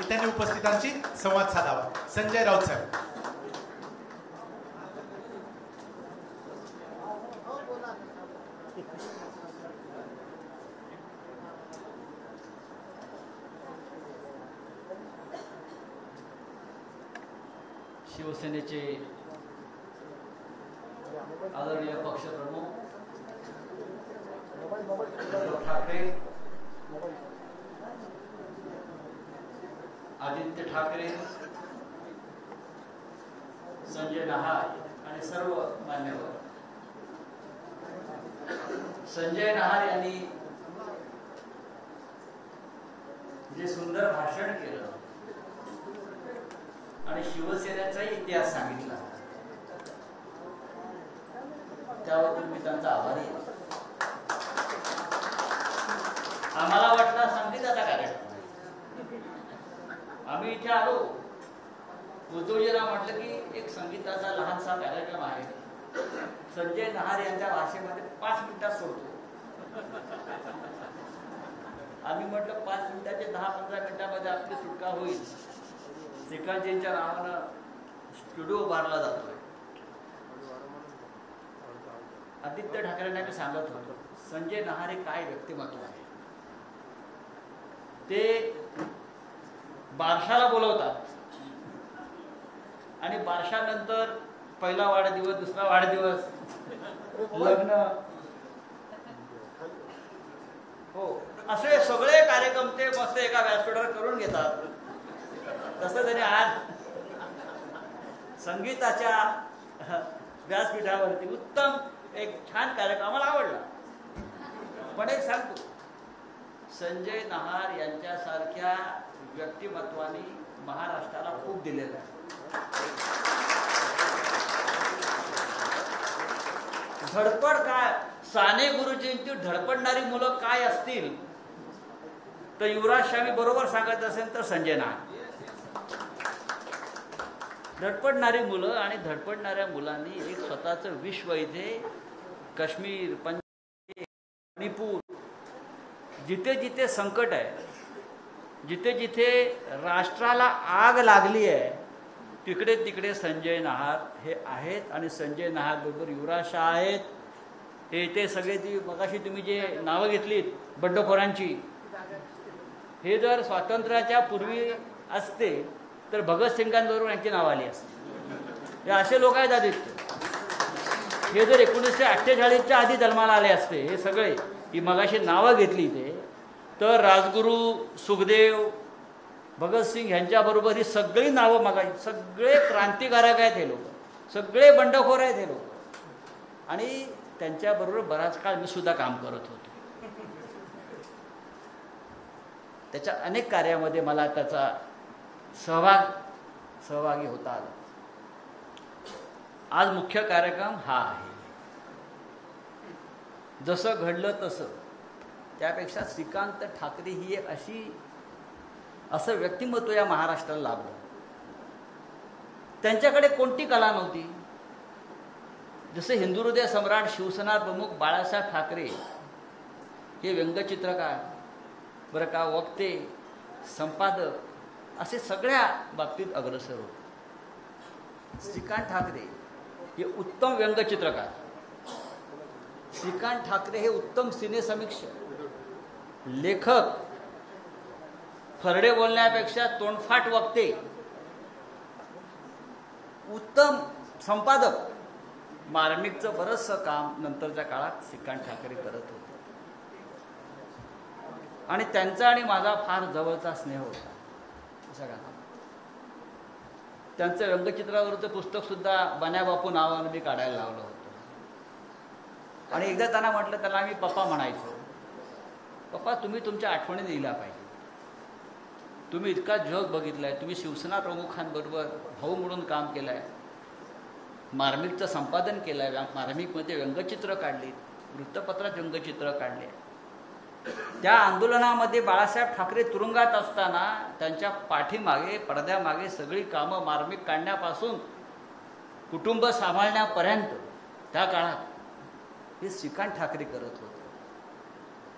त्यांनी उपस्थितांशी संवाद साधावा. संजय राऊत साहेब. शिवसेनेचे आदरणीय पक्षप्रमुख उद्धव ठाकरे, आदित्य ठाकरे, संजय नहार आणि सर्व मान्यवर. संजय नहार यांनी जे सुंदर भाषण केलं आणि शिवसेनेचा इतिहास सांगितला, त्याबद्दल मी त्यांचा आभारी आहे. आम्हाला वाटला संगीताचा कार्यक्रम, आम्ही इथे आलो, उद्धवजीला म्हटलं की एक संगीताचा लहानसा कार्यक्रम आहे, संजय नहार यांच्या भाषेमध्ये 5 मिनिटात सोडतो. आम्ही म्हटलं 5 मिनिटाचे 10-15 मिनिटांमध्ये आपली सुटका होईल. श्रीकांतजींच्या नावानं स्टुडिओ उभारला जातोय. आदित्य ठाकरेंना मी सांगत होतो, संजय नहार हे काय व्यक्तिमत्व आहे. ते बारशाला बोलवतात आणि बारशानंतर पहिला वाढदिवस, दुसरा वाढदिवस, लग्न, हो, असे सगळे कार्यक्रम ते मस्त एका व्यासपीठावर करून घेतात. तसं त्याने आज संगीताच्या व्यासपीठावरती उत्तम एक छान कार्यक्रम आम्हाला आवडला. पण एक सांगतो, संजय नहार यांच्यासारख्या व्यक्तिमत्वाने महाराष्ट्राला खूप दिलेलं आहे. धडपड काय, साने गुरुजींची धडपडणारी मुलं काय असतील तर युवराज शामी बरोबर सांगत असेल तर संजय नहार. धडपडणारी मुलं आणि धडपडणाऱ्या मुलांनी एक स्वतःचं विश्व इथे काश्मीर, पंजाब, मणिपूर, जिथे जिथे संकट आहे, जिथे जिथे राष्ट्राला आग लागली आहे, तिकडे तिकडे संजय नहार हे आहेत. आणि संजय नहार बरोबर युवराज शाह आहेत. ते सगळे ती मगाशी तुम्ही जे नावं घेतलीत बंडखोरांची, हे जर स्वातंत्र्याच्या पूर्वी असते तर भगतसिंगांबरोबर यांची नावं आली असते. हे असे लोक आहेत आदित्य. हे जर 1948च्या आधी जन्माला आले असते, हे सगळे ही मगाशी नावं घेतली ते, तर राजगुरू, सुखदेव, भगतसिंग ह्यांच्याबरोबर ही सगळी नावं मगाशी, सगळे क्रांतिकारक आहेत हे लोक, सगळे बंडखोर आहेत हे लोक. आणि त्यांच्याबरोबर बराच काळ मी सुद्धा काम करत होतो. त्याच्या अनेक कार्यामध्ये मला त्याचा सहभागी होता आला. आज मुख्य कार्यक्रम हा आहे. जसं घडलं तसं, त्यापेक्षा श्रीकांत ठाकरे ही एक असं व्यक्तिमत्व या महाराष्ट्राला लाभलं. त्यांच्याकडे कोणती कला नव्हती. जसे हिंदुहृदय सम्राट, शिवसेना प्रमुख बाळासाहेब ठाकरे हे व्यंगचित्रकार, बरं का, वक्ते, संपादक, असे सगळ्या बाबतीत अग्रेसर होते. श्रीकांत ठाकरे हे उत्तम व्यंगचित्रकार, श्रीकांत ठाकरे हे उत्तम सिनेसमीक्षक, लेखक, फरडे बोलण्यापेक्षा तोंडफाट वक्ते, उत्तम संपादक. मार्मिकचं बरंचसं काम नंतरच्या काळात श्रीकांत ठाकरे करत होते. आणि त्यांचा आणि माझा फार जवळचा स्नेह होता. सगळा त्यांचं व्यंगचित्रावरचं पुस्तकसुद्धा बन्याबापू नावानं मी काढायला लावलं होतं. आणि एकदा त्यांना म्हटलं, त्याला आम्ही पप्पा म्हणायचो, पप्पा तुम्ही तुमच्या आठवणी लिहिल्या पाहिजे. तुम्ही इतका जग बघितला आहे, तुम्ही शिवसेना प्रमुखांबरोबर भाऊ म्हणून काम केलं आहे, मार्मिकचं संपादन केलं आहे, मार्मिकमध्ये व्यंगचित्र काढली, वृत्तपत्रात व्यंगचित्र काढले. त्या आंदोलनामध्ये बाळासाहेब ठाकरे तुरुंगात असताना त्यांच्या पाठीमागे, पडद्यामागे सगळी कामं मार्मिक काढण्यापासून कुटुंब सांभाळण्यापर्यंत त्या काळात हे श्रीकांत ठाकरे करत होते.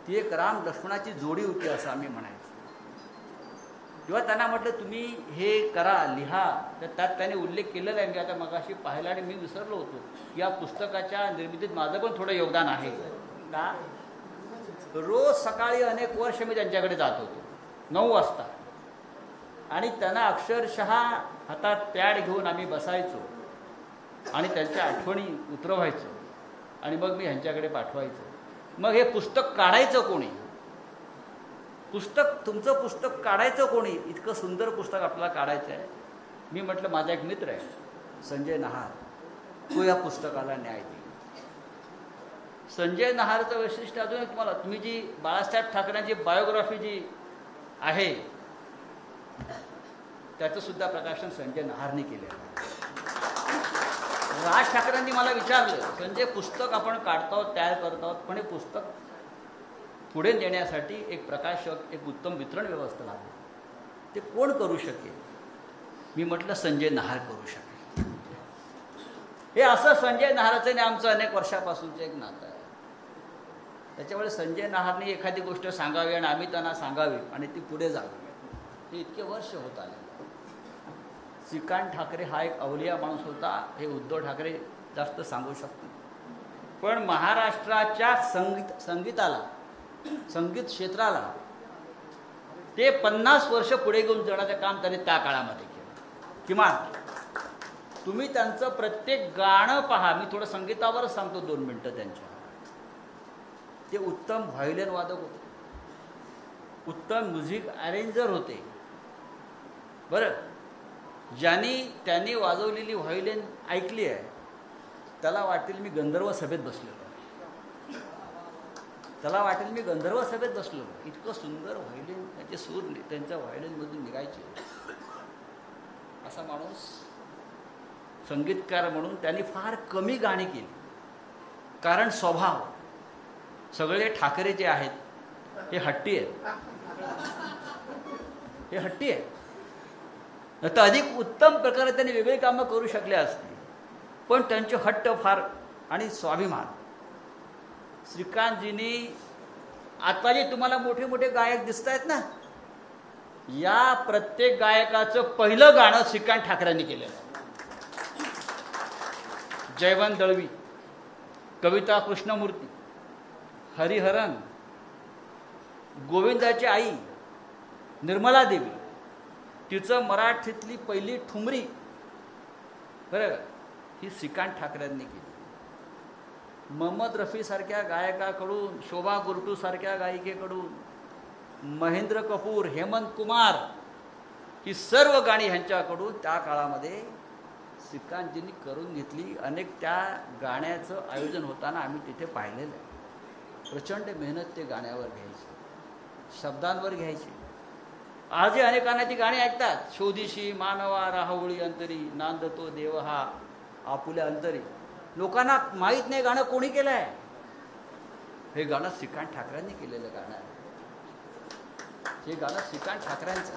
ती एक राम लक्ष्मणाची जोडी होती असं आम्ही म्हणायचो. जेव्हा त्यांना म्हटलं तुम्ही हे करा, लिहा, तर त्यात त्याने उल्लेख केलेला आहे. मी आता मगाशी पाहिला आणि मी विसरलो होतो की या पुस्तकाच्या निर्मितीत माझं पण थोडं योगदान आहे. का रोज सकाळी अनेक वर्ष मी त्यांच्याकडे जात होतो 9 वाजता आणि त्यांना अक्षरशः हातात पॅड घेऊन आम्ही बसायचो आणि त्यांच्या आठवणी उतरवायचो आणि मग मी ह्यांच्याकडे पाठवायचो. मग हे पुस्तक काढायचं कोणी? तुमचं पुस्तक काढायचं कोणी? इतकं सुंदर पुस्तक आपल्याला काढायचं आहे. मी म्हटलं माझा एक मित्र आहे संजय नहार, तो या पुस्तकाला न्याय देईल. संजय नहारचं वैशिष्ट्य अजून तुम्हाला, तुम्ही जी बाळासाहेब ठाकरेंची बायोग्राफी जी आहे त्याचं सुद्धा प्रकाशन संजय नहारने केलेलं आहे. राज ठाकरेंनी मला विचारलं, संजय पुस्तक आपण काढतो तयार करत आहोत, पण हे पुस्तक पुढे नेण्यासाठी एक प्रकाशक, एक उत्तम वितरण व्यवस्था लागते, ते कोण करू शकेल? मी म्हटलं संजय नहार करू शकेल. हे असं संजय नहारचं आणि आमचं अनेक वर्षापासूनचं एक नातं आहे. त्याच्यामुळे संजय नहारने एखादी गोष्ट सांगावी आणि आम्ही त्यांना सांगावी आणि ती पुढे जावी, हे इतके वर्ष होत आले. श्रीकांत ठाकरे हा एक अवलिया माणूस होता, हे उद्धव ठाकरे जास्त सांगू शकतो. पण महाराष्ट्राच्या संगीताला, संगीत क्षेत्राला ते 50 वर्ष पुढे घेऊन जाण्याचं काम त्यांनी त्या काळामध्ये केलं. किमान तुम्ही त्यांचं प्रत्येक गाणं पहा. मी थोडं संगीतावरच सांगतो 2 मिनटं त्यांच्या. ते उत्तम व्हायोलिन वादक होते, उत्तम म्युझिक अरेंजर होते. बरं, त्यांनी वाजवलेली व्हायोलिन ऐकली आहे त्याला वाटेल मी गंधर्व सभेत बसलेलो, त्याला वाटेल मी गंधर्व सभेत बसलो. इतकं सुंदर व्हायोलिन, त्याचे सूर त्यांच्या व्हायोलिनमधून निघायचे. असा माणूस संगीतकार म्हणून त्यांनी फार कमी गाणी केली, कारण स्वभाव, सगळे ठाकरे जे आहेत हे हट्टी आहेत, हे हट्टी आहेत. तर अधिक उत्तम प्रकारे त्यांनी वेगळी कामं करू शकले असते, पण त्यांचे हट्ट फार आणि स्वाभिमान. श्रीकांतजींनी आता जे तुम्हाला मोठे मोठे गायक दिसत आहेत ना, या प्रत्येक गायकाचं पहिलं गाणं श्रीकांत ठाकरेंनी केलेलं. जयवंत दळवी, कविता कृष्णमूर्ती, हरिहरन, गोविंदाची आई निर्मला देवी, तिचं मराठीतली पहिली ठुमरी, बरं, ही श्रीकांत ठाकरेंनी केली. मोहम्मद रफीसारख्या गायकाकडून, शोभा गुरटूसारख्या गायिकेकडून, महेंद्र कपूर, हेमंत कुमार, ही सर्व गाणी ह्यांच्याकडून त्या काळामध्ये श्रीकांतजींनी करून घेतली. अनेक त्या गाण्याचं आयोजन होताना आम्ही तिथे पाहिलेलं आहे. प्रचंड मेहनत ते गाण्यावर घ्यायची, शब्दांवर घ्यायची. आजही अनेकांना ती गाणी ऐकतात. शोधिशी मानवा राहुळी अंतरी, नांदतो देव हा आपुल्या अंतरी. लोकांना माहीत नाही गाणं कोणी केलं आहे. हे गाणं श्रीकांत ठाकरेंनी केलेलं गाणं आहे. हे गाणं श्रीकांत ठाकरेंचं.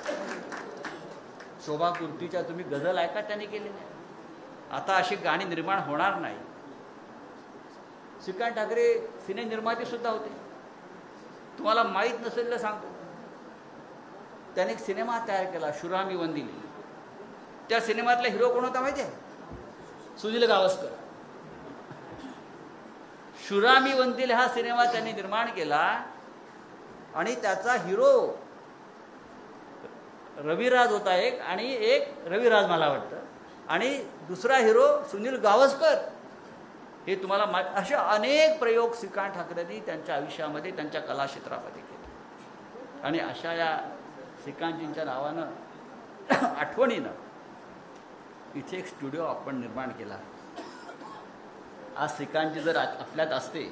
शोभा कुर्तीच्या तुम्ही गझल ऐका, त्यांनी केलेलं आहे. आता अशी गाणी निर्माण होणार नाही. श्रीकांत ठाकरे सिने निर्माते सुद्धा होते. तुम्हाला माहीत नसेल तर सांगतो, त्याने एक सिनेमा तयार केला, शुरामी वंदिली. त्या सिनेमातला हिरो कोण होता माहिती आहे? सुनील गावस्कर. शुरामी वंदिल हा सिनेमा त्यांनी निर्माण केला आणि त्याचा हिरो रविराज होता एक, आणि एक रविराज मला वाटतं, आणि दुसरा हिरो सुनील गावस्कर. हे तुम्हाला असे अनेक प्रयोग श्रीकांत ठाकरेंनी त्यांच्या आयुष्यामध्ये, त्यांच्या कला क्षेत्रामध्ये केले. आणि अशा या श्रीकांतजींच्या नावानं, आठवणीनं इथे एक स्टुडिओ आपण निर्माण केला. आज श्रीकांतजी जर आपल्यात असते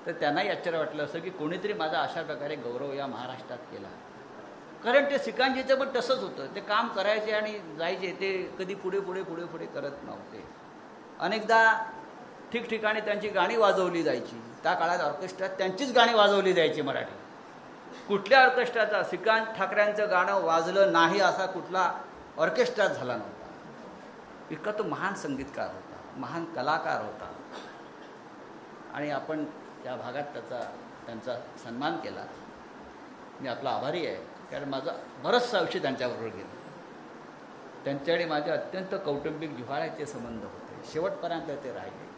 तर त्यांनाही आश्चर्य वाटलं असं की कोणीतरी माझा अशा प्रकारे गौरव या महाराष्ट्रात केला. कारण ते श्रीकांतजीचं पण तसंच होतं. ते काम करायचे आणि जायचे, ते कधी पुढे पुढे पुढे पुढे करत नव्हते. अनेकदा ठिकठिकाणी त्यांची गाणी वाजवली जायची. त्या काळात ऑर्केस्ट्रात त्यांचीच गाणी वाजवली जायची मराठी. कुठल्या ऑर्केस्ट्राचा श्रीकांत ठाकरेंचं गाणं वाजलं नाही असा कुठला ऑर्केस्ट्रात झाला नव्हता. इतका तो महान संगीतकार होता, महान कलाकार होता. आणि आपण या भागात त्यांचा सन्मान केला. मी आपला आभारी आहे. कारण माझा बरंचसं आयुष्य त्यांच्याबरोबर गेलं. त्यांच्याकडे माझे अत्यंत कौटुंबिक जिव्हाळ्याचे संबंध होते, शेवटपर्यंत ते राहिले.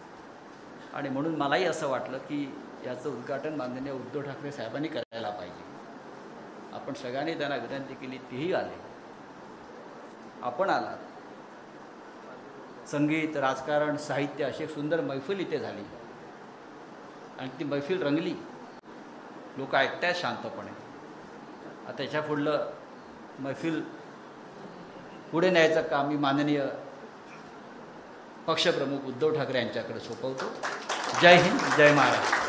आणि म्हणून मलाही असं वाटलं की याचं उद्घाटन माननीय उद्धव ठाकरे साहेबांनी करायला पाहिजे. आपण सगळ्यांनी त्यांना विनंती केली, तेही आले, आपण आलात. संगीत, राजकारण, साहित्य अशी एक सुंदर मैफिल इथे झाली आणि ती मैफिल रंगली. लोक ऐकतायत शांतपणे. आता याच्या पुढलं मैफिल पुढे न्यायचं काम मी माननीय पक्षप्रमुख उद्धव ठाकरे यांच्याकडे सोपवतो. जय हिंद, जय महाराष्ट्र.